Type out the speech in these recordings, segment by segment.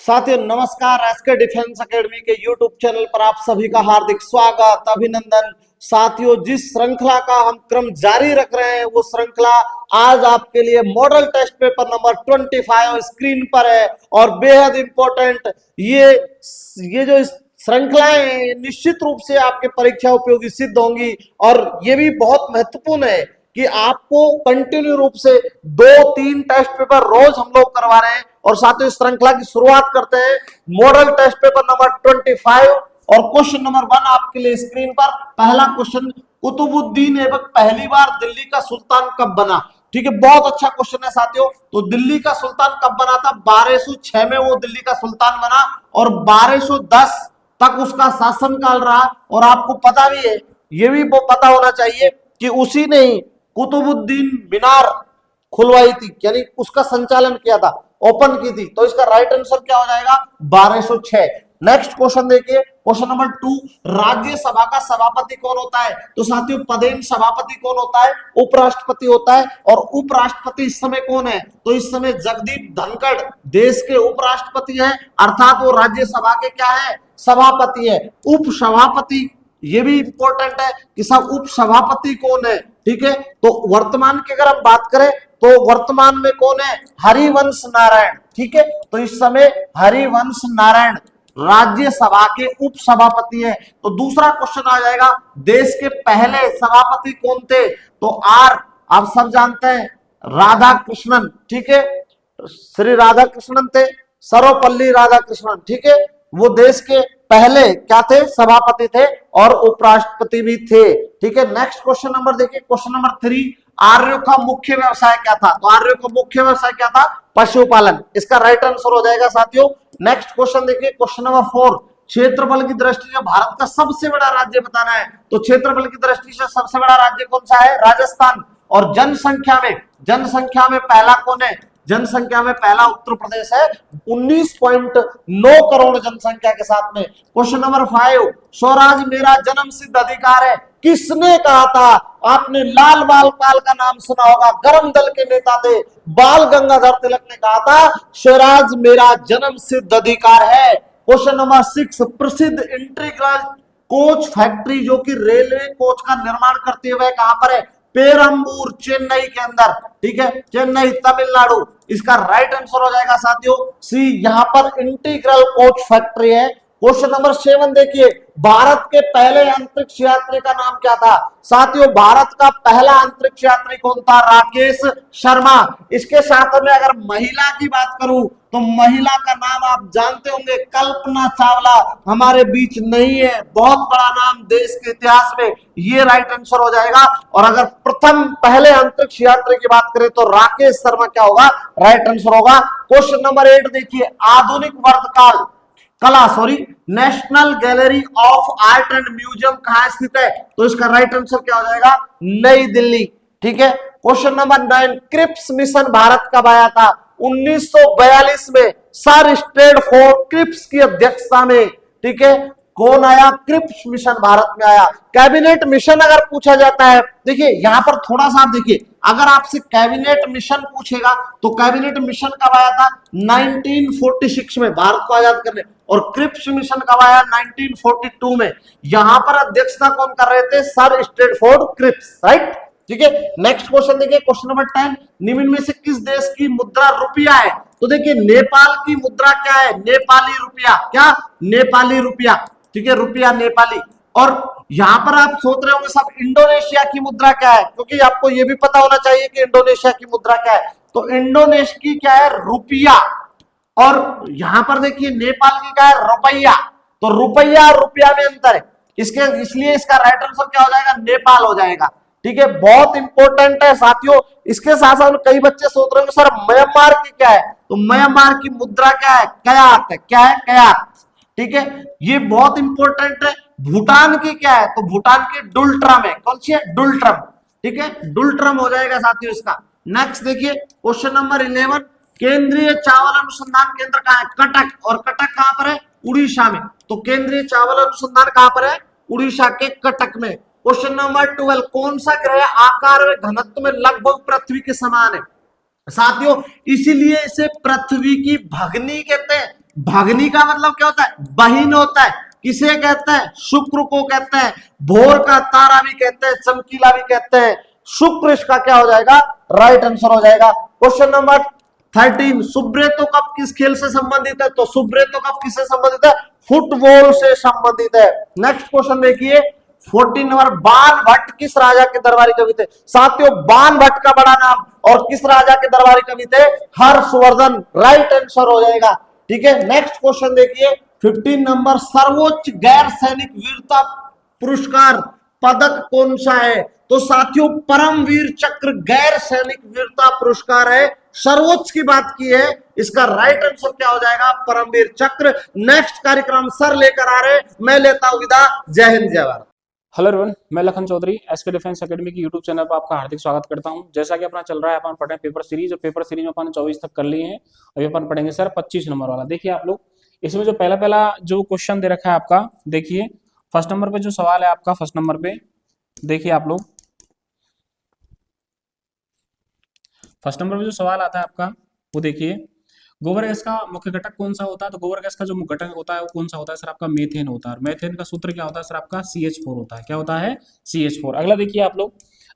साथियों नमस्कार। SK defence academy के यूट्यूब चैनल पर आप सभी का हार्दिक स्वागत अभिनंदन। साथियों जिस श्रृंखला का हम क्रम जारी रख रहे हैं वो श्रृंखला आज आपके लिए model test paper number 25 screen पर है और बेहद इंपॉर्टेंट ये जो श्रृंखलाएं हैं निश्चित रूप से आपके परीक्षा उपयोगी सिद्ध होंगी और ये भी बहुत महत्वपूर्ण है कि आपको कंटिन्यू रूप से 2-3 टेस्ट पेपर रोज हम लोग करवा रहे हैं। और साथ ही श्रृंखला की शुरुआत करते हैं मॉडल टेस्ट पेपर नंबर 25 और क्वेश्चन नंबर 1 आपके लिए स्क्रीन पर। पहला क्वेश्चन, कुतुबुद्दीन ऐबक पहली बार दिल्ली का सुल्तान कब बना? ठीक है, बहुत अच्छा क्वेश्चन है साथियों। तो दिल्ली का सुल्तान कब बना था? 1206 में वो दिल्ली का सुल्तान बना और 1210 तक उसका शासनकाल रहा। और आपको पता भी है, ये भी पता होना चाहिए कि उसी ने ही कुतुबुद्दीन मीनार खुलवाई थी, यानी उसका संचालन किया था, ओपन की थी। तो इसका राइट आंसर क्या हो जाएगा? 1206। नेक्स्ट क्वेश्चन देखिए, क्वेश्चन नंबर 2, राज्यसभा का सभापति कौन होता है? तो साथियों पदेन सभापति कौन होता है? उपराष्ट्रपति होता है। और उपराष्ट्रपति इस समय कौन है? तो इस समय जगदीप धनखड़ देश के उपराष्ट्रपति है, अर्थात वो राज्यसभा के क्या है? सभापति है। उप सभापति, ये भी इंपॉर्टेंट है कि सब उप सभापति कौन है। ठीक है, तो वर्तमान की अगर हम बात करें तो वर्तमान में कौन है? हरिवंश नारायण। ठीक है, तो इस समय हरिवंश नारायण राज्यसभा के उप सभापति है। तो दूसरा क्वेश्चन आ जाएगा, देश के पहले सभापति कौन थे? तो आप सब जानते हैं, राधा कृष्णन। ठीक है, श्री राधा कृष्णन थे, सर्वपल्ली राधाकृष्णन। ठीक है, वो देश के पहले क्या थे? सभापति थे और उपराष्ट्रपति भी थे। ठीक है, नेक्स्ट क्वेश्चन नंबर देखिए, क्वेश्चन नंबर 3, आर्यों का मुख्य व्यवसाय क्या था? तो आर्यों का मुख्य व्यवसाय क्या था? पशुपालन। इसका राइट आंसर हो जाएगा साथियों। नेक्स्ट क्वेश्चन देखिए, क्वेश्चन नंबर 4, क्षेत्रफल की दृष्टि से भारत का सबसे बड़ा राज्य बताना है। तो क्षेत्रफल की दृष्टि से सबसे बड़ा राज्य कौन सा है? राजस्थान। और जनसंख्या में पहला कौन है? जनसंख्या में पहला उत्तर प्रदेश है 19.9 करोड़ जनसंख्या के साथ में। क्वेश्चन नंबर 5, स्वराज मेरा जन्म सिद्ध अधिकार है, किसने कहा था? आपने लाल बाल पाल का नाम सुना होगा, गरम दल के नेता थे, बाल गंगाधर तिलक ने कहा था स्वराज मेरा जन्म सिद्ध अधिकार है। क्वेश्चन नंबर 6, प्रसिद्ध इंटीग्रल कोच फैक्ट्री जो कि रेलवे कोच का निर्माण करते हुए कहां पर है? पेरंबूर, चेन्नई के अंदर। ठीक है, चेन्नई तमिलनाडु। इसका राइट आंसर हो जाएगा साथियों सी, यहां पर इंटीग्रल कोच फैक्ट्री है। क्वेश्चन नंबर 7 देखिए, भारत के पहले अंतरिक्ष यात्री का नाम क्या था? साथियों भारत का पहला अंतरिक्ष यात्री कौन था? राकेश शर्मा। इसके साथ में अगर महिला की बात करूं तो महिला का नाम आप जानते होंगे, कल्पना चावला हमारे बीच नहीं है, बहुत बड़ा नाम देश के इतिहास में, ये राइट आंसर हो जाएगा। और अगर प्रथम पहले अंतरिक्ष यात्री की बात करें तो राकेश शर्मा क्या होगा? राइट आंसर होगा। क्वेश्चन नंबर 8 देखिए, आधुनिक वर्तकाल national gallery of art and museum कहां स्थित है? तो इसका राइट आंसर क्या हो जाएगा? नई दिल्ली। ठीक है, question number 9, Cripps mission Bharat कब आया था? 1942 में सर स्ट्रैटफोर्ड क्रिप्स की अध्यक्षता में। ठीक है, कौन आया? क्रिप्स मिशन भारत में आया। कैबिनेट मिशन अगर पूछा जाता है, देखिए यहां पर थोड़ा सा देखिए, अगर आपसे कैबिनेट मिशन पूछेगा तो कैबिनेट मिशन कब आया था? 1946 में, भारत को आजाद करने। और क्रिप्स मिशन कब आया? 1942 में। यहां पर अध्यक्षता कौन कर रहे थे? Sir Stratford Cripps. राइट, ठीक है। नेक्स्ट क्वेश्चन देखिए, क्वेश्चन नंबर 10, निम्न में से किस देश की मुद्रा रुपया है? तो देखिए नेपाल की मुद्रा क्या है? नेपाली रुपया। क्या? नेपाली रुपया। ठीक है, रुपया नेपाली। और यहां पर आप सोच रहे होंगे सब इंडोनेशिया की मुद्रा क्या है, क्योंकि आपको यह भी पता होना चाहिए कि इंडोनेशिया की मुद्रा क्या है। तो इंडोनेशिया की क्या है? रुपया। और यहां पर देखिए नेपाल की क्या है? रुपया। तो रुपया और रुपया में अंतर है, इसलिए इसका राइट आंसर क्या हो जाएगा? नेपाल हो जाएगा। ठीक है, बहुत इंपॉर्टेंट है साथियों। इसके साथ साथ कई बच्चे सोच रहे होंगे सर म्यांमार की क्या है? तो म्यांमार की मुद्रा क्या है? कयात है। क्या है? कयात। ठीक है, ये बहुत इंपॉर्टेंट है। भूटान की क्या है? तो भूटान की डुलट्रम है। कौन सी है? डुलट्रम। ठीक है, डुलट्रम हो जाएगा साथियों इसका। नेक्स्ट देखिए, क्वेश्चन नंबर 11, केंद्रीय चावल अनुसंधान केंद्र कहां है? कटक। और कटक कहां पर है? उड़ीसा में। तो केंद्रीय चावल अनुसंधान कहां पर है? उड़ीसा के कटक में। क्वेश्चन नंबर 12, कौन सा ग्रह आकार में घनत्व में लगभग पृथ्वी के समान है? साथियों इसीलिए इसे पृथ्वी की भगनी कहते हैं। भगनी का मतलब क्या होता है? बहिन होता है। किसे कहते हैं? शुक्र को कहते हैं। भोर का तारा भी कहते हैं, चमकीला भी कहते हैं। शुक्र इसका क्या हो जाएगा? राइट आंसर हो जाएगा। क्वेश्चन नंबर 13, सुब्रेतो कप किस खेल से संबंधित है? तो सुब्रेतो कप किससे संबंधित है? फुटबॉल से संबंधित है। नेक्स्ट क्वेश्चन देखिए 14 नंबर, बाण भट्ट किस राजा के दरबारी कवि थे? साथियों, बाण भट्ट का बड़ा नाम और किस राजा के दरबारी कवि थे? हर्षवर्धन। राइट आंसर हो जाएगा। ठीक है, नेक्स्ट क्वेश्चन देखिए 15 नंबर, सर्वोच्च गैर सैनिक वीरता पुरस्कार पदक कौन सा है? तो साथियों, परमवीर चक्र गैर सैनिक वीरता पुरस्कार है। सर्वोच्च की बात की है, इसका राइट आंसर क्या हो जाएगा? परमवीर चक्र। नेक्स्ट कार्यक्रम सर लेकर आ रहे, मैं लेता हूं विदा। जय हिंद, जय भारत। हेलो एवरीवन, मैं Lakhan Chaudhary SK defence academy की यूट्यूब चैनल पर आपका हार्दिक स्वागत करता हूं। जैसा कि अपना चल रहा है, अपन पढ़ रहे हैं पेपर सीरीज, और पेपर सीरीज में अपन 24 तक कर लिए हैं। अभी अपन पढ़ेंगे सर 25 नंबर वाला। देखिए आप लोग, इसमें जो पहला पहला जो क्वेश्चन दे रखा है आपका, देखिए फर्स्ट नंबर पे जो सवाल है आपका, फर्स्ट नंबर पे देखिए आप लोग, फर्स्ट नंबर पे जो सवाल आता है आपका वो देखिए, गोबर गैस का मुख्य घटक कौन सा होता है? तो गोबर गैस का जो मुख्य घटक होता है वो कौन सा होता है सर? आपका मीथेन होता है। मीथेन का सूत्र क्या होता है सर? आपका CH4 होता है। क्या होता है? CH4। अगला देखिए आप लोग,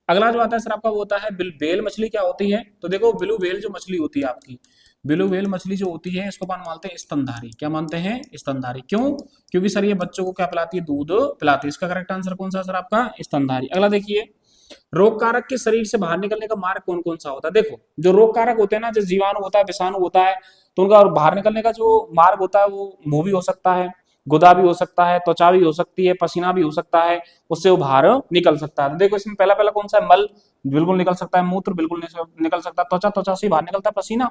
अगला जो आता है सर आपका वो होता है बेल मछली। क्या होती है? तो देखो, ब्लू व्हेल जो मछली होती है आपकी, ब्लू व्हेल मछली जो होती है, इसको अपन मानते हैं स्तनधारी। क्या मानते हैं? स्तनधारी। क्यों? क्योंकि सर ये बच्चों को क्या पिलाती है? दूध पिलाती है। इसका करेक्ट आंसर कौन सा सर? आपका स्तनधारी। अगला देखिए, रोग कारक के शरीर से बाहर निकलने का मार्ग कौन कौन सा होता है? देखो, जो रोग कारक होते हैं ना, जैसे जीवाणु होता है, विषाणु होता है, तो उनका बाहर निकलने का जो मार्ग होता है वो मुंह भी हो सकता है, गुदा भी हो सकता है, त्वचा भी हो सकती है, पसीना भी हो सकता है, उससे वो बाहर निकल सकता है। तो देखो, इसमें पहला पहला कौन सा है? मल बिल्कुल निकल सकता है, मूत्र बिल्कुल निकल सकता है, त्वचा, त्वचा से बाहर निकलता है पसीना।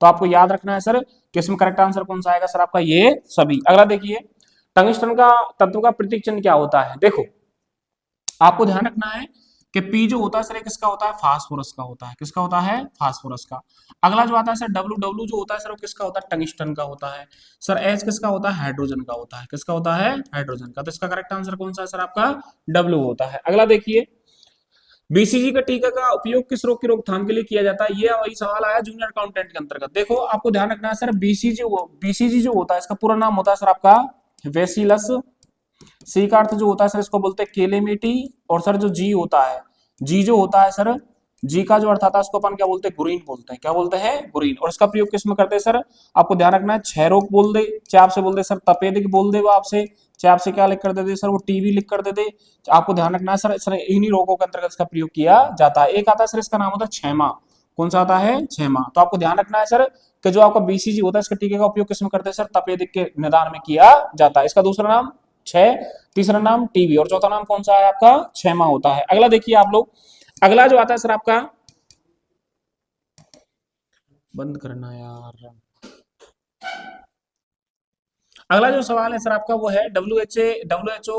तो आपको याद रखना है सर कि इसमें करेक्ट आंसर कौन सा आएगा सर? आपका ये सभी। अगला देखिए, टंगस्टन का तत्व का प्रतीक चिन्ह क्या होता है? देखो, आपको ध्यान रखना है कि पी जो होता है सर, किसका होता है? फास्फोरस का होता है। किसका होता है? फास्फोरस का। अगला जो आता है सर डब्ल्यू, डब्ल्यू जो होता है सर वो किसका होता है? टंगस्टन का होता है। सर एच किसका होता है? हाइड्रोजन का होता है। किसका होता है? हाइड्रोजन का। तो इसका करेक्ट आंसर कौन सा है सर? आपका डब्ल्यू होता है। अगला देखिए, BCG का टीका का उपयोग किस रोग की रोकथाम के लिए किया जाता है? ये वही सवाल आया जूनियर अकाउंटेंट के अंतर्गत। देखो, आपको ध्यान रखना है सर, BCG जो होता है, इसका पूरा नाम होता है सर आपका वेसिलस। सी का अर्थ जो होता है सर, इसको बोलते हैं केलेमिटी। और सर जो जी होता है, जी जो होता है सर, जी का जो अर्थ आता है उसको अपन क्या बोलते हैं? गुरीन बोलते हैं। क्या बोलते हैं? गुरीन। और इसका प्रयोग किस में करते हैं सर? आपको ध्यान रखना है, क्षय रोग बोल दे, चाहे आपसे बोल दे सर तपेदिक बोल दे वो आपसे, चाहे आपसे क्या लिख कर दे सर? वो टीबी लिख कर दे दे। आपको ध्यान रखना है सर इन्हीं रोगों के अंतर्गत इसका प्रयोग किया जाता है। एक आता है सर, इसका नाम होता है क्षमा। कौन सा आता है? क्षमा। तो आपको ध्यान रखना है सर कि जो आपका BCG होता है, इसके टीके का उपयोग किसमें करते हैं सर? तपेदिक के निदान में किया जाता है। इसका दूसरा नाम क्षय, तीसरा नाम टीबी, और चौथा नाम कौन सा है आपका? क्षमा होता है। अगला देखिए आप लोग, अगला जो आता है सर आपका, बंद करना यार, अगला जो सवाल है सर आपका वो है WHO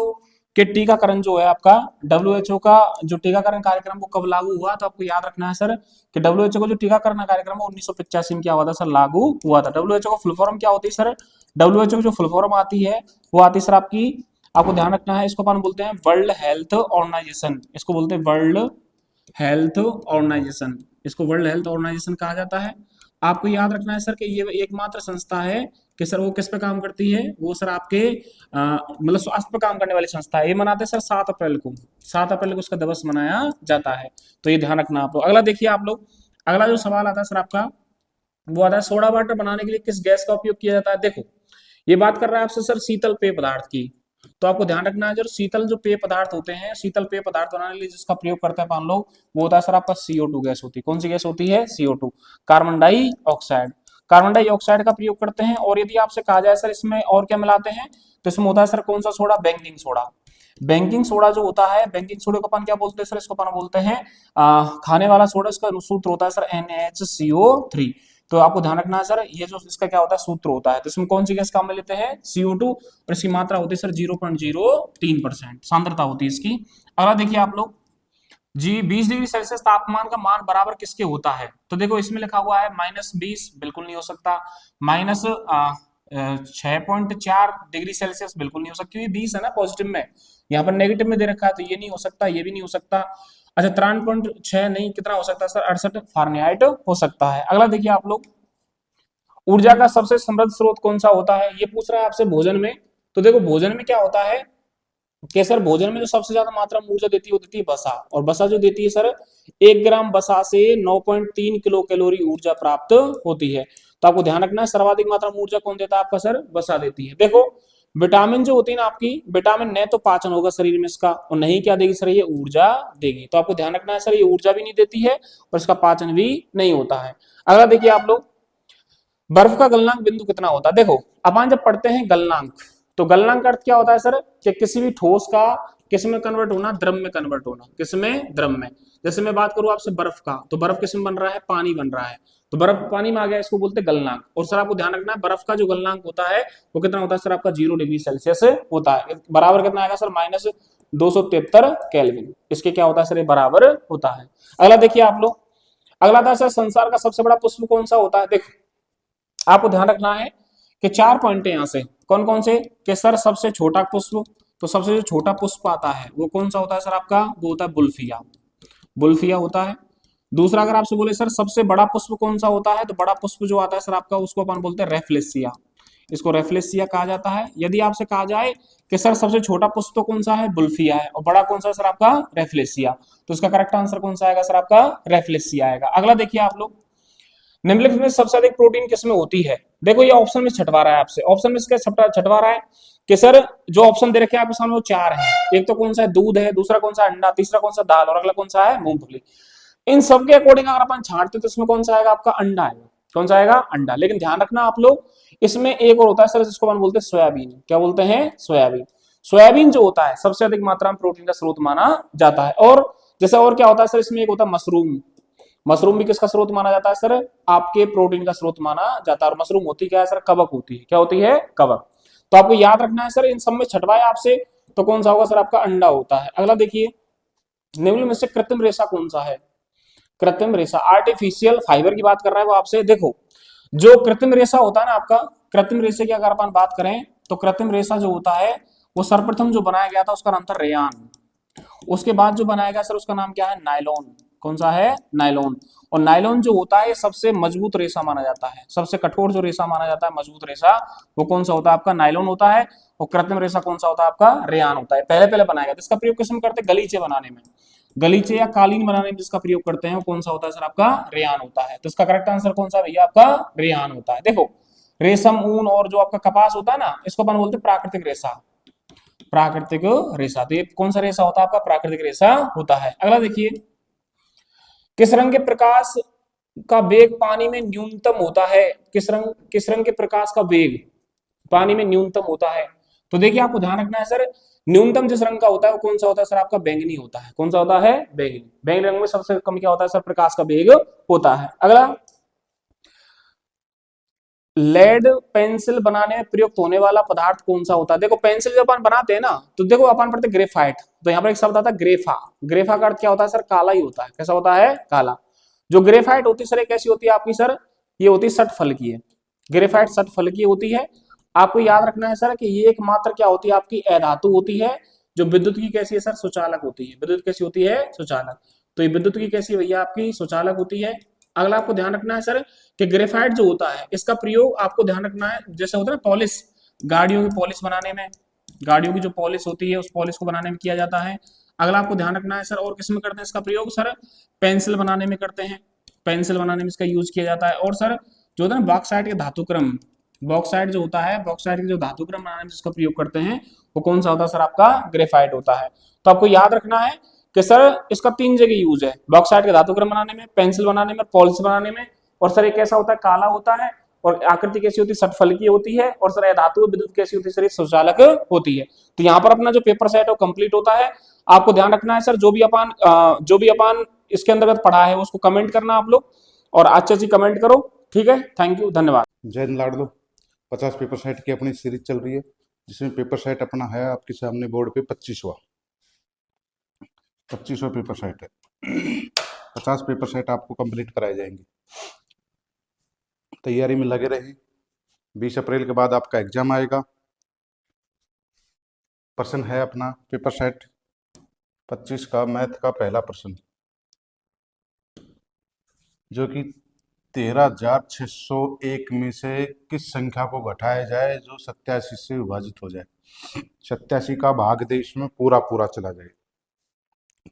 के टीकाकरण जो है आपका, WHO का जो टीकाकरण कार्यक्रम वो कब लागू हुआ? तो आपको याद रखना है सर कि WHO का जो टीकाकरण कार्यक्रम है 1985 में क्या हुआ था सर? लागू हुआ था। WHO का फुल फॉर्म क्या होती है सर? WHO की जो फुल फॉर्म आती है वो आती है सर आपकी, आपको ध्यान रखना है, इसको अपन बोलते हैं वर्ल्ड हेल्थ ऑर्गेनाइजेशन। इसको बोलते हैं वर्ल्ड हेल्थ ऑर्गेनाइजेशन। इसको वर्ल्ड हेल्थ ऑर्गेनाइजेशन कहा जाता है। आपको याद रखना है सर कि ये एकमात्र संस्था है कि सर वो किस पे काम करती है? वो सर आपके मतलब स्वास्थ्य पे काम करने वाली संस्था है। ये मनाते हैं सर 7 अप्रैल को, 7 अप्रैल को उसका दिवस मनाया जाता है। तो ये ध्यान रखना आप लोग। अगला देखिए आप लोग, अगला जो सवाल आता है सर आपका वो आता है, सोडा वाटर बनाने के लिए किस गैस का उपयोग किया जाता है? देखो, ये बात कर रहा है आपसे सर शीतल पेय पदार्थ की। तो आपको ध्यान रखना है, जो शीतल जो पेय पदार्थ होते हैं, शीतल पेय पदार्थ बनाने के लिए जिसका प्रयोग करते हैं हम लोग, वो होता है सर आपका CO2 गैस होती है। कौन सी गैस होती है? CO2, carbon dioxide. Carbon dioxide का प्रयोग करते हैं। और यदि आपसे कहा जाए सर इसमें और क्या मिलाते हैं, तो इसमें होता है सर कौन सा soda? Baking soda. Baking soda जो होता है, बेकिंग सोडा को अपन क्या बोलते हैं सर? इसको अपन बोलते हैं खाने वाला सोडा। इसका सूत्र होता है सर NaHCO3। तो आपको ध्यान रखना है सर, ये जो इसका क्या होता है? सूत्र होता है। तो इसमें कौन सी गैस काम में लेते हैं? CO2। और इसकी मात्रा होती है सर 0.03% सांद्रता होती है इसकी। अगला देखिए आप लोग, जी 20 डिग्री सेल्सियस तापमान का मान बराबर किसके होता है? तो देखो, इसमें लिखा हुआ है -20, बिल्कुल नहीं हो सकता। माइनस 6.4 डिग्री सेल्सियस बिल्कुल नहीं हो सकती, 20 है ना पॉजिटिव में, यहाँ पर नेगेटिव में दे रखा है, तो ये नहीं हो सकता, ये भी नहीं हो सकता। अच्छा, 53.6 नहीं, कितना हो सकता है सर? 68 फारेनहाइट हो सकता है। अगला देखिए आप लोग, ऊर्जा का सबसे समृद्ध स्रोत कौन सा होता है, ये पूछ रहा है आपसे भोजन में। तो देखो भोजन में क्या होता है कि सर भोजन में जो सबसे ज्यादा मात्रा में ऊर्जा देती है वो देती है वसा, और वसा जो देती है सर 1 ग्राम वसा से 9.3 किलो कैलोरी ऊर्जा प्राप्त होती है। तो आपको ध्यान रखना है सर्वाधिक मात्रा में ऊर्जा कौन देता है आपका सर, वसा देती है। देखो विटामिन जो होती है ना आपकी, विटामिन न तो पाचन होगा शरीर में इसका, और नहीं क्या देगी सर, ये ऊर्जा देगी। तो आपको ध्यान रखना है सर ये ऊर्जा भी नहीं देती है और इसका पाचन भी नहीं होता है। अगला देखिए आप लोग, बर्फ का गलनांक बिंदु कितना होता है। देखो अपन जब पढ़ते हैं गलनांक, तो गलनांक का अर्थ क्या होता है सर, कि किसी भी ठोस का किस में कन्वर्ट होना, द्रव में कन्वर्ट होना। किस में, द्रव में। जैसे मैं बात करूं आपसे बर्फ का, तो बर्फ किस में बन रहा है, पानी बन रहा है, तो बर्फ पानी में आ गया, इसको बोलते हैं गलनांक। और सर आपको ध्यान रखना है बर्फ का जो गलनांक होता है वो कितना होता है सर आपका 0 डिग्री सेल्सियस होता है, बराबर कितना आएगा सर, -273 केल्विन। इसके क्या होता है सर, ये बराबर होता है। अगला देखिए आप लोग, अगला था सर संसार का सबसे बड़ा पुष्प कौन सा होता है। देखो आपको ध्यान रखना है कि 4 पॉइंट है यहां से, कौन कौन से, कि सर सबसे छोटा पुष्प, तो सबसे जो छोटा पुष्प आता है वो कौन सा होता है सर आपका, वो होता है बुल्फिया, बुल्फिया होता है। दूसरा अगर आपसे बोले सर सबसे बड़ा पुष्प कौन सा होता है, तो बड़ा पुष्प जो आता है सर आपका, उसको अपन बोलते हैं रेफ्लेसिया, इसको रेफ्लेसिया कहा जाता है। यदि आपसे कहा जाए कि सर सबसे छोटा पुष्प तो कौन सा है, बुल्फिया है, और बड़ा कौन सा है सर आपका, रेफ्लेसिया, तो इसका करेक्ट आंसर कौन सा आएगा सर आपका, रेफ्लेसिया आएगा। अगला देखिए आप लोग, निम्नलिखित में सबसे अधिक प्रोटीन किसमें होती है। देखो ये ऑप्शन में छटवा रहा है आपसे, ऑप्शन में इसका छटवा रहा है कि सर जो ऑप्शन दे रखे हैं आपके सामने वो 4 हैं, एक तो कौन सा है, दूध है, दूसरा कौन सा अंडा, तीसरा कौन सा दाल, और अगला कौन सा है, मूंगफली। इन सब के अकॉर्डिंग अगर अपन छांटते तो इसमें कौन सा आएगा आपका, अंडा आएगा। कौन सा आएगा, अंडा। लेकिन ध्यान रखना आप लोग, इसमें एक और होता है सर जिसको अपन बोलते हैं सोयाबीन। क्या बोलते हैं, सोयाबीन। सोयाबीन जो होता है सबसे अधिक मात्रा में प्रोटीन का स्रोत माना जाता है। और जैसे और क्या होता है सर, इसमें एक होता है मशरूम, मशरूम भी किसका स्रोत माना जाता है सर, आपके प्रोटीन का स्रोत माना जाता है। और मशरूम होती क्या है सर, कवक होती है। क्या होती है, कवक। तो आपको याद रखना है सर, इन सब में छटवाया आपसे, तो कौन सा होगा सर आपका, अंडा होता है। अगला देखिए, निम्न में से कृत्रिम रेशा कौन सा है। कृत्रिम रेशा, आर्टिफिशियल फाइबर की बात कर रहा है वो आपसे। देखो जो कृत्रिम रेशा होता है ना आपका, कृत्रिम रेशे की अगर अपन बात करें तो कृत्रिम रेशा जो होता है वो सर्वप्रथम जो बनाया गया था उसका नाम था रेयान। उसके बाद जो बनाया गया सर उसका नाम क्या है, नायलॉन। कौन सा है, नायलॉन। और नायलॉन जो होता है सबसे मजबूत रेशा माना जाता है, सबसे कठोर जो रेशा माना जाता है, मजबूत रेशा, वो कौन सा होता है आपका, नायलॉन होता है। और कृत्रिम रेशा कौन सा होता है आपका, रेयान होता है। पहले पहले बनाया गया, इसका प्रयोग किस में करते हैं, गलीचे बनाने में, गलीचे या कालीन बनाने में जिसका प्रयोग करते हैं वो कौन सा होता है सर आपका, रेयान होता है। तो इसका करेक्ट आंसर कौन सा है भैया आपका, रेयान होता है। देखो रेशम, ऊन और जो आपका कपास होता है ना, इसको अपन बोलते हैं प्राकृतिक रेशा, प्राकृतिक रेशा। तो ये कौन सा रेशा होता है आपका, प्राकृतिक रेशा होता है। अगला देखिए, किस रंग के प्रकाश का वेग पानी में न्यूनतम होता है, किस रंग के प्रकाश का वेग पानी में न्यूनतम होता है। तो देखिए आपको ध्यान रखना है सर, न्यूनतम जिस रंग का होता है वो कौन सा होता है सर आपका, बैंगनी होता है। कौन सा होता है, बैंगनी। बैंगनी रंग में सबसे कम क्या होता है सर, प्रकाश का वेग होता है। अगला, लेड पेंसिल बनाने में प्रयुक्त होने वाला पदार्थ कौन सा होता है। देखो पेंसिल जब अपन बनाते हैं ना, तो देखो अपन पढ़ते ग्रेफाइट, तो यहाँ पर एक शब्द आता है ग्रेफा। ग्रेफा का अर्थ क्या होता है सर, काला ही होता है। कैसा होता है, काला। जो ग्रेफाइट होती है सर कैसी होती है आपकी सर, ये होती है सठ फल की है। ग्रेफाइट सठ फल की होती है। आपको याद रखना है सर कि ये एकमात्र क्या होती है आपकी, अधातु होती है। जो विद्युत की कैसी है सर, सुचालक होती है। विद्युत कैसी होती है, सुचालक। तो ये विद्युत की कैसी भैया आपकी, सुचालक होती है। अगला आपको ध्यान रखना है सर कि ग्रेफाइट जो होता है इसका प्रयोग आपको ध्यान रखना है, जैसे होता है ना पॉलिश, गाड़ियों की पॉलिश बनाने में, गाड़ियों की जो पॉलिश होती है उस पॉलिश को बनाने में किया जाता है। अगला आपको ध्यान रखना है सर, और किस में करते हैं इसका प्रयोग सर, पेंसिल बनाने में करते हैं, पेंसिल बनाने में इसका यूज किया जाता है। और सर जो होता है ना बॉक्साइट के धातुक्रम, बॉक्साइट जो होता है, बॉक्साइट के जो धातुक्रम बनाने में जिसका प्रयोग करते हैं वो कौन सा होता है सर आपका, ग्रेफाइट होता है। तो आपको याद रखना है कि सर इसका 3 जगह यूज है, बॉक्साइट के धातुक्रम बनाने में, पेंसिल बनाने में, पॉलिश बनाने में। और सर ये कैसा होता है, काला होता है। और आकृति कैसी होती है, षटफल की होती है। और सर धातु विद्युत कैसी होती है सर, सुचालक होती है। तो यहाँ पर अपना जो पेपर सेट है वो कंप्लीट होता है। आपको ध्यान रखना है सर, जो भी अपन इसके अंतर्गत पढ़ा है उसको कमेंट करना आप लोग, और अच्छी अच्छी कमेंट करो। ठीक है, थैंक यू, धन्यवाद। जय हिंद लाडलो। 50 पेपर सेट की अपनी सीरीज चल रही है, जिसमें पेपर सेट अपना है आपके सामने बोर्ड पे 25वां पेपर सेट है। 50 पेपर सेट आपको कंप्लीट कराए जाएंगे। तैयारी में लगे रहें। 20 अप्रैल के बाद आपका एग्जाम आएगा। प्रश्न है अपना पेपर सेट 25 का मैथ का पहला प्रश्न, जो कि 13,601 में से किस संख्या को घटाया जाए जो 87 से विभाजित हो जाए? 87 का भाग दे इसमें पूरा पूरा चला जाए,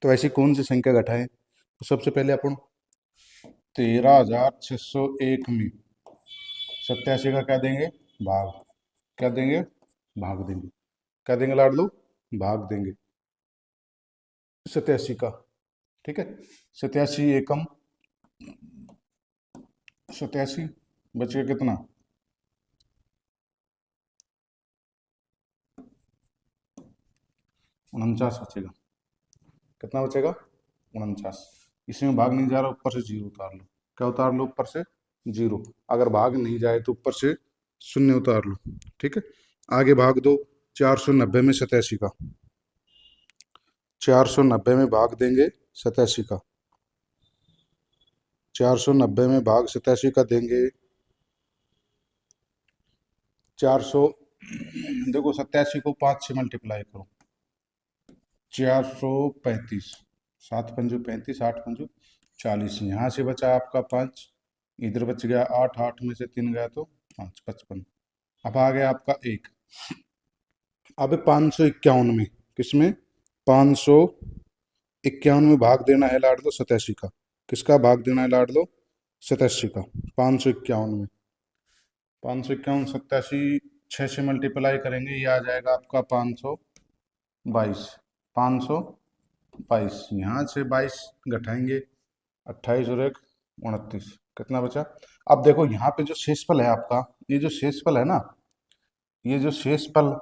तो ऐसी कौन सी संख्या घटाएं? तो सबसे पहले अपन 13,601 में 87 का क्या देंगे? भाग। क्या देंगे? भाग देंगे। क्या देंगे लाडलू? भाग देंगे 87 का। ठीक है, 87 एकम 87 बच गया कितना? 49 बचेगा। कितना बचेगा? 49। इसमें भाग नहीं जा रहा, ऊपर से जीरो उतार लो। क्या उतार लो? ऊपर से जीरो। अगर भाग नहीं जाए तो ऊपर से शून्य उतार लो। ठीक है, आगे भाग दो 490 में 87 का। 490 में भाग देंगे 87 का। 490 में भाग 87 का देंगे 400। देखो 87 को 5 से मल्टीप्लाई करो, 435। 7 पंजू 35, 8 पंजू 40। यहाँ से बचा आपका 5, इधर बच गया 8, 8 में से 3 गया तो 5, 55। अब आ गया आपका 1। अब 551 में, किसमें? 551 में भाग देना है लाड लो 87 का। किसका भाग देना है लाड लो? 87 का। 551 में 551 87 6 से मल्टीप्लाई करेंगे, ये आ जाएगा आपका 522। 522 यहाँ से 22 घटाएंगे, 28 और 1 29। कितना बचा? अब देखो यहाँ पे जो शेषफल है आपका, ये जो शेषफल है ना, ये जो शेषफल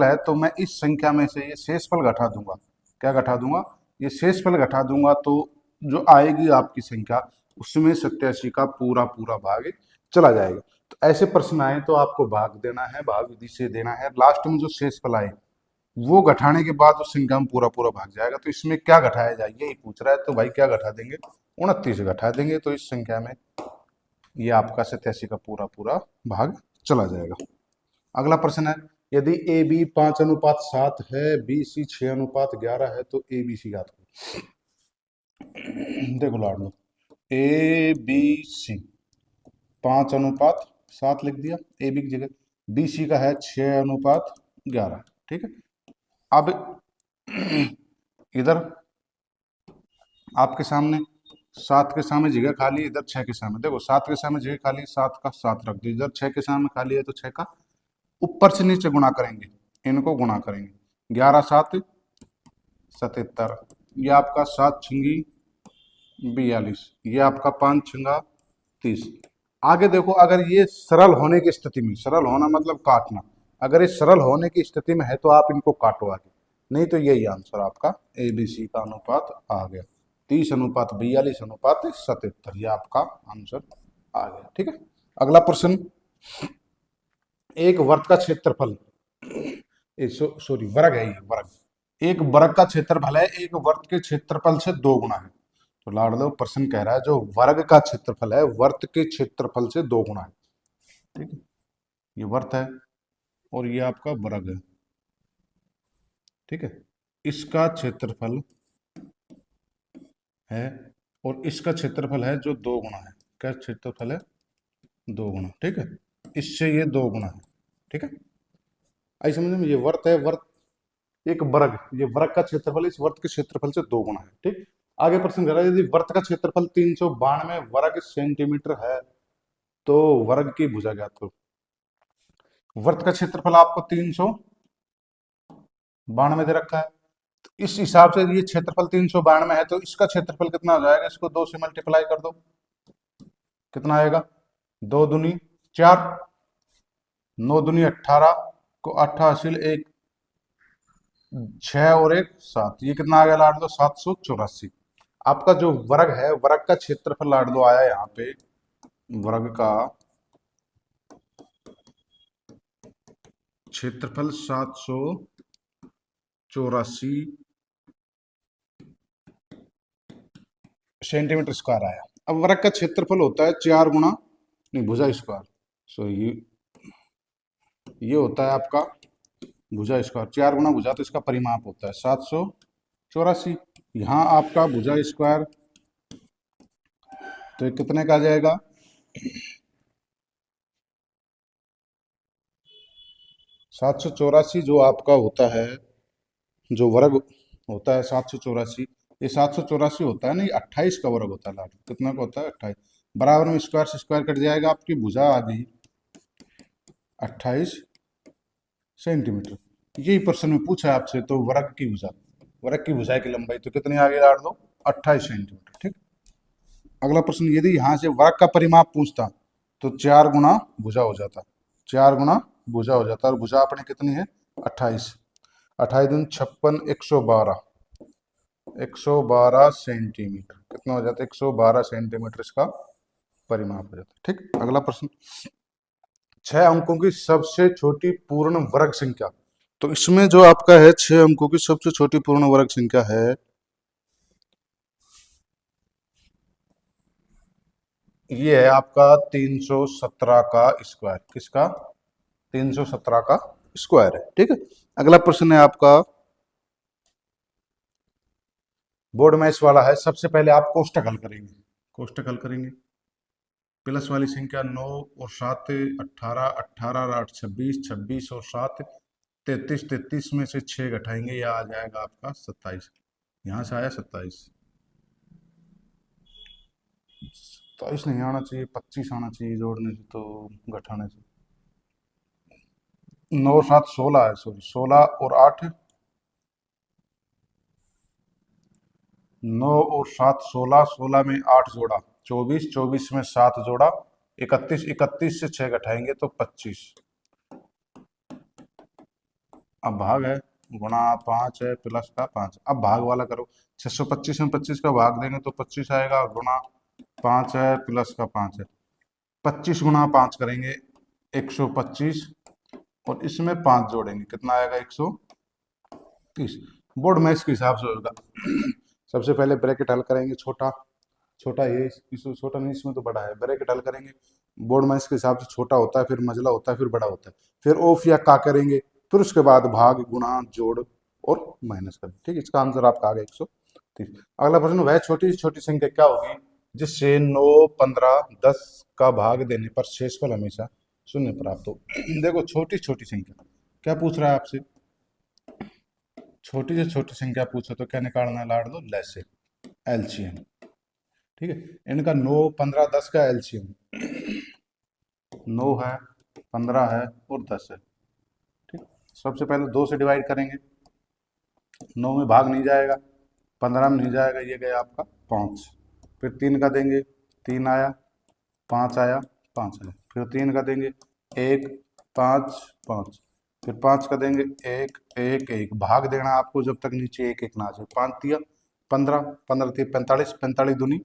है, तो मैं इस संख्या में से ये शेषफल घटा दूंगा। क्या घटा दूंगा? ये शेषफल घटा दूंगा, तो जो आएगी आपकी संख्या उसमें 87 का पूरा पूरा भाग चला जाएगा। तो ऐसे प्रश्न आए तो आपको भाग देना है, भाग विधि से देना है। लास्ट में जो शेषफल आए वो घटाने के बाद उस संख्या में पूरा पूरा भाग जाएगा। तो इसमें क्या घटाया जाए यही पूछ रहा है, तो भाई क्या घटा देंगे? 29 घटा देंगे, तो इस संख्या में ये आपका 87 का पूरा पूरा भाग चला जाएगा। अगला प्रश्न है, यदि ए बी 5:7 है, बी सी 6:11 है, तो ए बी सी याद करो। देखो लाड लो, ए बी सी 5:7 लिख दिया ए बी की जगह, बी सी का है 6:11। ठीक है, अब इधर आपके सामने 7 के सामने जगह खाली, इधर 6 के सामने। देखो 7 के सामने जगह खाली, 7 का 7 रख दो, इधर 6 के सामने खाली है तो 6 का ऊपर से नीचे गुणा करेंगे, इनको गुणा करेंगे। 11 7 77, ये आपका 7 छंगी 42, ये आपका 5 छंगा 30। आगे देखो, अगर ये सरल होने की स्थिति में, सरल होना मतलब काटना, अगर ये सरल होने की स्थिति में है तो आप इनको काटो आगे, नहीं तो यही आंसर आपका ए बी सी का अनुपात आ गया। 30:42:77, ये आपका आंसर आ गया। ठीक है, अगला प्रश्न, एक वर्ग का क्षेत्रफल, सॉरी वर्ग है, ये वर्ग, एक वर्ग का क्षेत्रफल है, एक वर्ग के क्षेत्रफल से 2 गुना है। तो लाड लो, प्रश्न कह रहा है जो वर्ग का क्षेत्रफल है वर्ग के क्षेत्रफल से 2 गुना है। ठीक है, ये वर्ग है और ये आपका वर्ग है। ठीक है, इसका क्षेत्रफल है और इसका क्षेत्रफल है जो 2 गुना है। क्या क्षेत्रफल है? 2 गुना। ठीक है, इससे ये 2 गुना है। ठीक है, आई समझ में? ये वर्ग है, वर्ग एक वर्ग, ये वर्ग का क्षेत्रफल इस वर्ग के क्षेत्रफल से 2 गुना है। ठीक, आगे प्रश्न कर रहा है, यदि वर्ग का क्षेत्रफल 392 वर्ग सेंटीमीटर है तो वर्ग की भुजा ज्ञात करो। वर्ग का क्षेत्रफल आपको 392 दे रखा है, तो इस हिसाब से ये क्षेत्रफल 392 है, तो इसका क्षेत्रफल कितना हो जाएगा? इसको 2 से मल्टीप्लाई कर दो, कितना आएगा? 2 दूनी 4, 9 दूनी 18 को 8 हासिल 1, 6 और 1 7, ये कितना आ गया लाड दो? 784। आपका जो वर्ग है, वर्ग का क्षेत्रफल लाड दो आया यहाँ पे, वर्ग का क्षेत्रफल 784 सेंटीमीटर स्क्वायर आया। अब वर्ग का क्षेत्रफल होता है 4 गुना, नहीं भुजा स्क्वायर, सो ये होता है आपका भुजा स्क्वायर, 4 गुना भुजा, तो इसका परिमाप होता है 784। यहाँ आपका भुजा स्क्वायर तो ये कितने का आ जाएगा? 784 जो आपका होता है, जो वर्ग होता है 784, ये 784 होता है ना, ये 28 का वर्ग होता है लाड। कितना का होता है? 28। बराबर में स्क्वायर से स्क्वायर कट जाएगा, आपकी भुजा आ गई 28 सेंटीमीटर। यही प्रश्न में पूछा है आपसे, तो वर्ग की भुजा की लंबाई तो कितनी आ गई लाड दो? 28 सेंटीमीटर। ठीक। अगला प्रश्न, यदि यहाँ से वर्ग का परिमाप पूछता तो 4 गुना भुजा हो जाता, 4 गुना भुजा हो जाता, और भुजा अपने कितनी है? 28। 28 दूनी 56, 112, 112 सेंटीमीटर। कितना हो जाता है? 112 सेंटीमीटर इसका परिमाप हो जाता है। ठीक। अगला प्रश्न, 6 अंकों की सबसे छोटी पूर्ण वर्ग संख्या। तो इसमें जो आपका है 6 अंकों की सबसे छोटी पूर्ण वर्ग संख्या है, ये है आपका 317 का स्क्वायर। किसका? 317 का स्क्वायर है। ठीक है। अगला प्रश्न है आपका बोर्ड मैच वाला है। सबसे पहले आप कोष्टक हल करेंगे। कोष्टक हल करेंगे, प्लस वाली संख्या 9 और 7 18, 18 और 8 26, 26 और 7 33, 33 में से 6 घटाएंगे, यह आ जाएगा आपका 27। यहाँ से आया 27। 27 नहीं आना चाहिए, 25 आना चाहिए जोड़ने से, तो घटाने से। 9 7 16 है, सॉरी 16 और 8, 9 और 7 16, 16 में 8 जोड़ा 24, 24 में 7 जोड़ा 31, 31 से 6 घटाएंगे तो 25। अब भाग है, गुणा 5 है, प्लस का 5। अब भाग वाला करो, 625 में 25 का भाग देंगे तो 25 आएगा, गुणा 5 है, प्लस का 5 है। 25 गुणा 5 करेंगे 125, और इसमें 5 जोड़ेंगे, कितना आएगा? 130। बोर्ड में इसके हिसाब से होगा। सबसे पहले ब्रैकेट हल करेंगे, छोटा छोटा ये, इसमें छोटा नहीं, इसमें तो बड़ा है। ब्रैकेट हल करेंगे, बोर्ड में इसके हिसाब से छोटा होता है, फिर मजला होता है, फिर बड़ा होता है, फिर ऑफ या का करेंगे, फिर उसके बाद भाग, गुणा, जोड़ और माइनस करेंगे। ठीक है। इसका आंसर आपका आ गया 130। अगला प्रश्न, वह छोटी से छोटी संख्या क्या होगी जिससे 9, 15, 10 का भाग देने पर शेषफल हमेशा शून्य प्राप्त हो? देखो, छोटी छोटी संख्या क्या पूछ रहा है आपसे? छोटी से छोटी संख्या पूछो तो क्या निकालना है लाड दो? लैसे एलसीएम। ठीक है। इनका 9, 15, 10 का एलसीएम 9 है, 15 है और 10 है। ठीक। सबसे पहले 2 से डिवाइड करेंगे, 9 में भाग नहीं जाएगा, 15 में नहीं जाएगा, ये गया आपका 5। फिर 3 का देंगे, 3 आया, 5 आया, 5 आया। फिर 3 का देंगे, 1, 5, 5। फिर 5 का देंगे, 1, 1, 1। भाग देना आपको जब तक नीचे 1, 1 ना आ जाए। 5 दिया 15, 15 दिया 45, 45 दूनी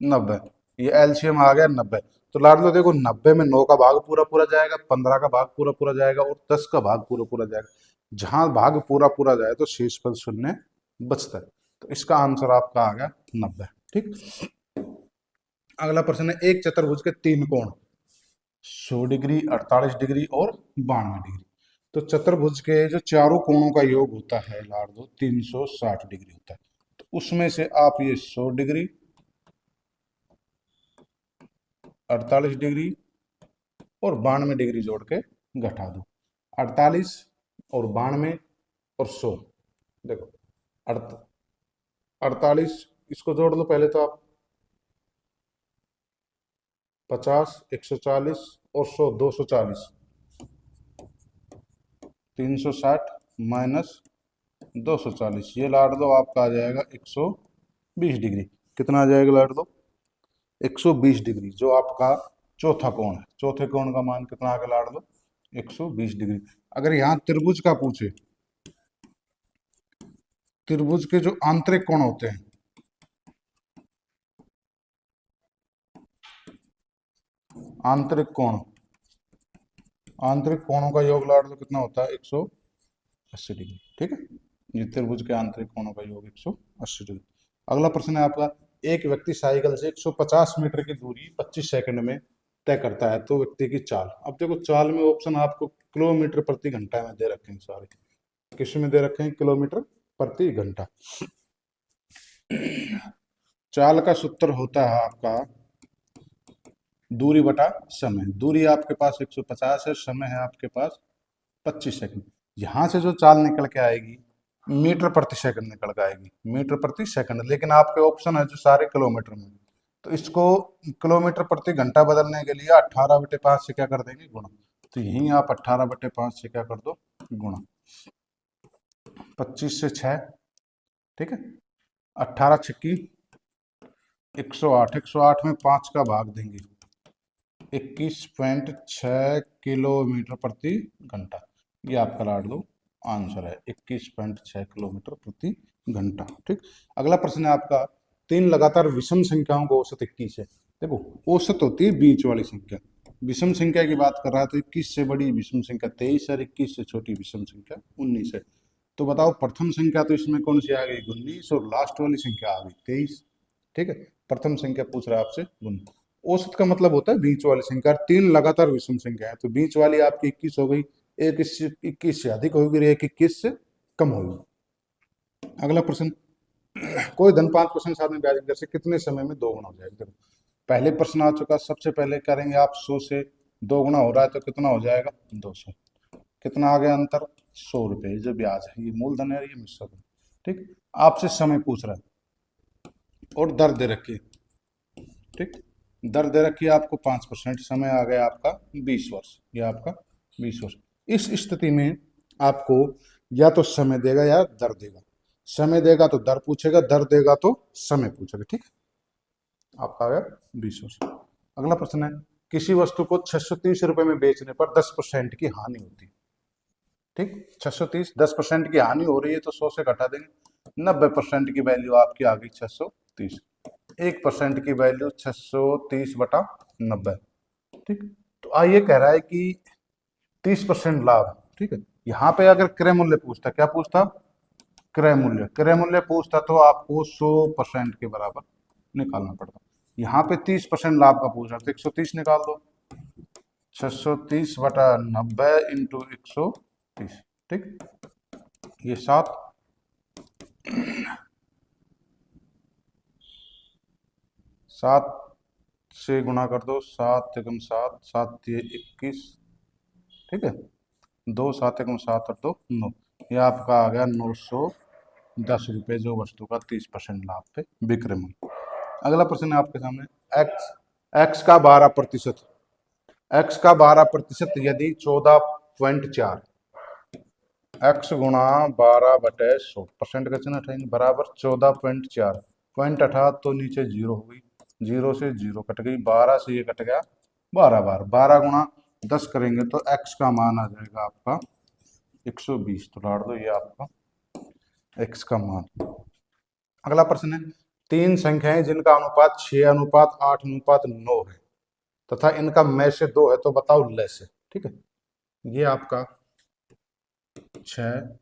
90। ये एलसीएम आ गया 90। तो लाड लो, देखो 90 में 9 का भाग पूरा पूरा जाएगा, 15 का भाग पूरा पूरा जाएगा और 10 का भाग पूरा पूरा जाएगा। जहां भाग पूरा पूरा जाए तो शेषफल शून्य बचता है। तो इसका आंसर आपका आ गया 90। ठीक। अगला प्रश्न है, एक चतुर्भुज के 3 कोण 100 डिग्री, 48 डिग्री और 92 डिग्री। तो चतुर्भुज के जो चारों कोणों का योग होता है लाड दो 360 डिग्री होता है। तो उसमें से आप ये 100 डिग्री, 48 डिग्री और 92 डिग्री जोड़ के घटा दो। 48 और 92 और 100, देखो 48 इसको जोड़ लो पहले तो आप, 50, 140 और 100, 240, 360 माइनस 240, ये लाट दो आपका आ जाएगा 120 डिग्री। कितना आ जाएगा लाट दो? 120 डिग्री, जो आपका चौथा कोण है। चौथे कोण का मान कितना आ गया लाट दो? 120 डिग्री। अगर यहाँ त्रिभुज का पूछे, त्रिभुज के जो आंतरिक कोण होते हैं, आंतरिक कोण, आंतरिक कोणों का योग लाट दो कितना होता है? 180 डिग्री। ठीक है। ये त्रिभुज के आंतरिक कोणों का योग 180 डिग्री। अगला प्रश्न है आपका, एक व्यक्ति साइकिल से 150 मीटर की दूरी 25 सेकंड में तय करता है, तो व्यक्ति की चाल। अब देखो चाल में ऑप्शन आपको किलोमीटर प्रति घंटा में दे रखे हैं सारे। किस में दे रखे हैं? किलोमीटर प्रति घंटा। चाल का सूत्र होता है आपका दूरी बटा समय, दूरी आपके पास 150 है, समय है आपके पास 25 सेकंड। यहाँ से जो चाल निकल के आएगी मीटर प्रति सेकंड निकल के आएगी, मीटर प्रति सेकंड, लेकिन आपके ऑप्शन है जो सारे किलोमीटर में, तो इसको किलोमीटर प्रति घंटा बदलने के लिए 18/5 से क्या कर देंगे, गुणा। तो यहीं आप 18/5 से क्या कर दो, गुणा। 25 से 6, ठीक है, 18 छक्की 108, 108 में 5 का भाग देंगे, 21.6 किलोमीटर प्रति घंटा। ये आपका लाड दो आंसर है, 21.6 किलोमीटर प्रति घंटा। ठीक, अगला प्रश्न है आपका, 3 लगातार विषम संख्याओं का औसत 21 है। देखो औसत होती है बीच वाली संख्या, विषम संख्या की बात कर रहा है तो 21 से बड़ी विषम संख्या 23 है, 21 से छोटी विषम संख्या 19 है। तो बताओ प्रथम संख्या तो इसमें कौन सी आ गई, 19, और लास्ट वाली संख्या आ गई 23। ठीक है, प्रथम संख्या पूछ रहा है आपसे 19। औसत का मतलब होता है बीच वाली संख्या, 3 लगातार विषम संख्या है तो बीच वाली आपकी 21 हो गई, एक 21 से अधिक होगी, एक 21 से कम होगी। अगला प्रश्न, कोई धन 5% साथ में ब्याज दर से कितने समय में 2 गुना हो जाएगा। देखो पहले प्रश्न आ चुका, सबसे पहले करेंगे आप 100 से 2 गुना हो रहा है तो कितना हो जाएगा, 200। कितना आ गया अंतर, 100 रुपये। जो ब्याज है ये मूलधन है, ये मिश्र धन। ठीक, आपसे समय पूछ रहा है और दर दे रखी है। ठीक, दर दे रखी है आपको 5%, समय आ गया आपका 20 वर्ष, ये आपका 20 वर्ष। इस स्थिति में आपको या तो समय देगा या दर देगा, समय देगा तो दर पूछेगा, दर देगा तो समय पूछेगा। ठीक, आपका आ गया 20 वर्ष। अगला प्रश्न है, किसी वस्तु को 630 रुपए में बेचने पर 10% की हानि होती है। ठीक, 630, 10% की हानि हो रही है तो 100 से घटा देंगे, 90% की वैल्यू आपकी आ गई 630, 1% की वैल्यू 630/90। ठीक, तो आइए कह रहा है कि 30% लाभ। ठीक है, यहाँ पे अगर क्रय मूल्य पूछता, क्या पूछता, क्रय मूल्य, क्रय मूल्य पूछता तो आपको 100% के बराबर निकालना पड़ता। यहाँ पे 30% लाभ का पूछ रहा तो 130 निकाल दो, 630/90 इंटू 130। ठीक, ये 7 से गुणा कर दो, 7 एकम 7, 7 ये 21। ठीक है, 2 7 एकम 7 और 2 9, ये आपका आ गया 910 रुपये, जो वस्तु का 30% लाभ पे बिक्री मूल्य। अगला प्रश्न है आपके सामने, x का 12%, x का 12% यदि 14.4, x गुणा 12/100% का चिन्ह हटाएंगे बराबर 14.4, पॉइंट 18 तो नीचे 0 हो गई, 0 से 0 कट गई, 12 से ये कट गया 12 बार, 12 गुणा 10 करेंगे तो x का मान आ जाएगा आपका 120। तो डाल दो ये आपका x का मान। अगला प्रश्न है, 3 संख्याएं जिनका अनुपात 6:8:9 है तथा इनका में से 2 है तो बताओ लय से। ठीक है, ये आपका 6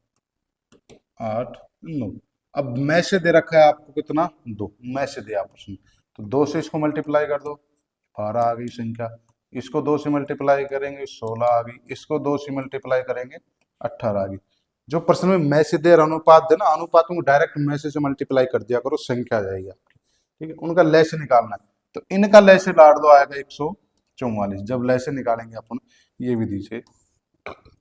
8 9, अब में से दे रखा है आपको कितना, 2, में से दिया प्रश्न, तो 2 से इसको मल्टीप्लाई कर दो, 12 आ गई संख्या, इसको 2 से मल्टीप्लाई करेंगे 16 आ गई, इसको 2 से मल्टीप्लाई करेंगे 18 आ गई। जो प्रश्न में में से देर अनुपात देना, अनुपातों को डायरेक्ट में से मल्टीप्लाई कर दिया करो, संख्या आ जाएगी आपकी। ठीक है, उनका लय से निकालना है तो इनका लय से लाड़ दो आएगा 144। जब लय से निकालेंगे अपन ये विधि से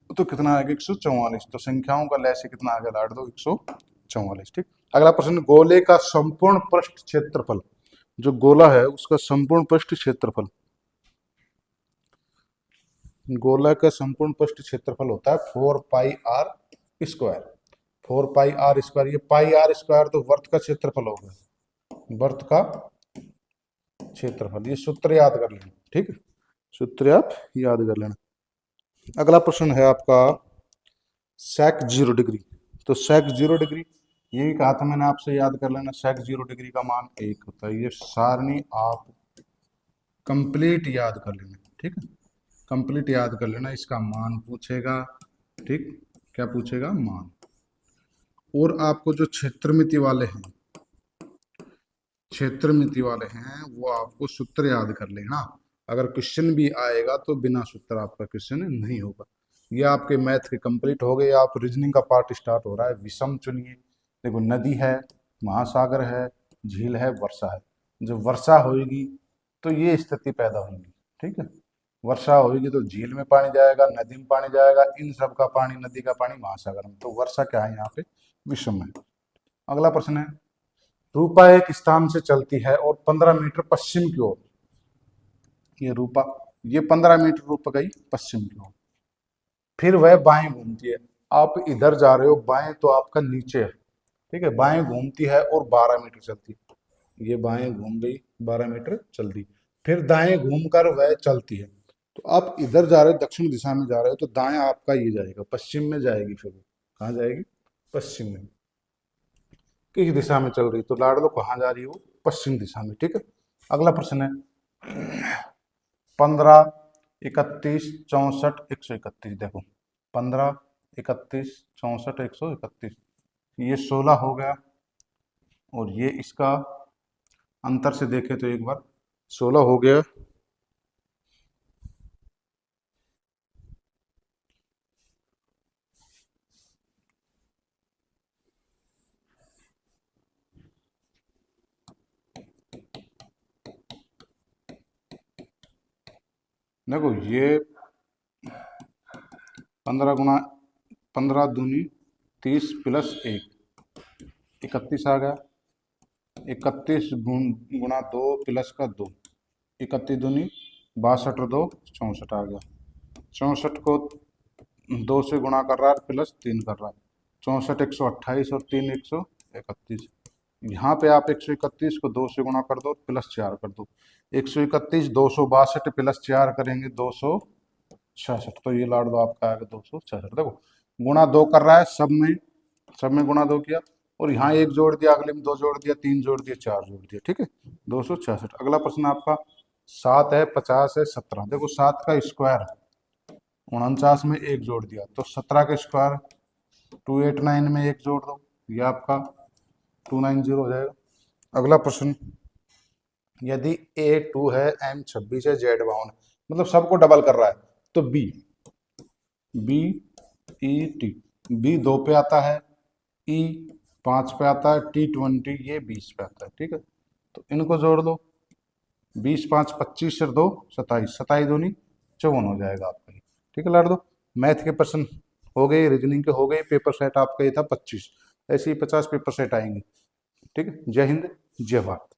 तो कितना आएगा 144, तो संख्याओं का लय से कितना आगे लाड़ दो 144। ठीक, अगला प्रश्न, गोले का संपूर्ण पृष्ठ क्षेत्रफल, जो गोला है उसका संपूर्ण पृष्ठ क्षेत्रफल, गोला का संपूर्ण पृष्ठ क्षेत्रफल होता है 4πr²। 4πr², ये πr² तो वर्त का क्षेत्रफल हो गया, वर्त का क्षेत्रफल। ये सूत्र याद कर लेना। ठीक है, सूत्र आप याद कर लेना। अगला प्रश्न है आपका sec 0 डिग्री, तो sec 0 डिग्री ये भी कहा था मैंने आपसे, याद कर लेना, sec 0 डिग्री का मान 1 होता है। ये सारणी आप कंप्लीट याद कर लेना। ठीक है, कंप्लीट याद कर लेना, इसका मान पूछेगा। ठीक, क्या पूछेगा, मान। और आपको जो क्षेत्रमिति वाले हैं, क्षेत्रमिति वाले हैं वो आपको सूत्र याद कर लेना, अगर क्वेश्चन भी आएगा तो बिना सूत्र आपका क्वेश्चन नहीं होगा। ये आपके मैथ के कंप्लीट हो गए। आप रीजनिंग का पार्ट स्टार्ट हो रहा है। विषम चुनिए, देखो नदी है, महासागर है, झील है, वर्षा है। जब वर्षा होगी तो ये स्थिति पैदा होगी, ठीक है। वर्षा होगी तो झील में पानी जाएगा, नदी में पानी जाएगा, इन सब का पानी, नदी का पानी महासागर में। तो वर्षा क्या है यहाँ पे, विषम है। अगला प्रश्न है, रूपा एक स्थान से चलती है और 15 मीटर पश्चिम की ओर। ये रूपा, ये 15 मीटर रूप गई पश्चिम की ओर, फिर वह बाएं घूमती है। आप इधर जा रहे हो, बाएं तो आपका नीचे है, ठीक है। बाएं घूमती है और 12 मीटर चलती है। ये बाएं घूम गई, 12 मीटर चल दी, फिर दाएं घूमकर वह चलती है। तो आप इधर जा रहे हो, दक्षिण दिशा में जा रहे हो, तो दाएं आपका ये जाएगा, पश्चिम में जाएगी। फिर वो कहाँ जाएगी, पश्चिम में। किस दिशा में चल रही, तो लाड़ लो कहाँ जा रही है वो, पश्चिम दिशा में, ठीक है। अगला प्रश्न है 15, 31, 64, 131। देखो 15, 31, 64, 131, ये 16 हो गया, और ये इसका अंतर से देखे तो एक बार 16 हो गया, देखो ये 15 गुना 15 दूनी 30 प्लस 1, 31 आ गया। 31 गुना 2 प्लस का 2, 31 दूनी 62 और 2 64 आ गया। 64 को 2 से गुणा कर रहा है, प्लस 3 कर रहा है। 64 128 और 3 131। यहाँ पे आप 131 को 2 से गुणा कर दो, प्लस 4 कर दो। 131 262 प्लस 4 करेंगे 266। तो ये लाड़ दो आपका आएगा 266। देखो गुणा 2 कर रहा है, सब में गुणा 2 किया, और यहाँ 1 जोड़ दिया, अगले में 2 जोड़ दिया, 3 जोड़ दिया, 4 जोड़ दिया, ठीक है। 266। अगला प्रश्न आपका 7 है, 50 है, 17। देखो 7 का स्क्वायर 49 में 1 जोड़ दिया, तो 17 का स्क्वायर 289 में 1 जोड़ दो, ये आपका 290 हो जाएगा। अगला प्रश्न, यदि A2 है, M 26 है, Z 52, मतलब सबको डबल कर रहा है, तो B E T, B 2 पे आता है, E 5 पे आता है, T 20 ये 20 पे आता है, ठीक है। तो इनको जोड़ दो, 20 5 25 और 2 27, 27 दूनी 54 हो जाएगा आपका, ठीक है। लाड़ दो। मैथ के प्रश्न हो गए, रीजनिंग के हो गए। पेपर सेट आपका ये था 25, ऐसे ही 50 पेपर सेट आएंगे, ठीक है। जय हिंद, जय भारत।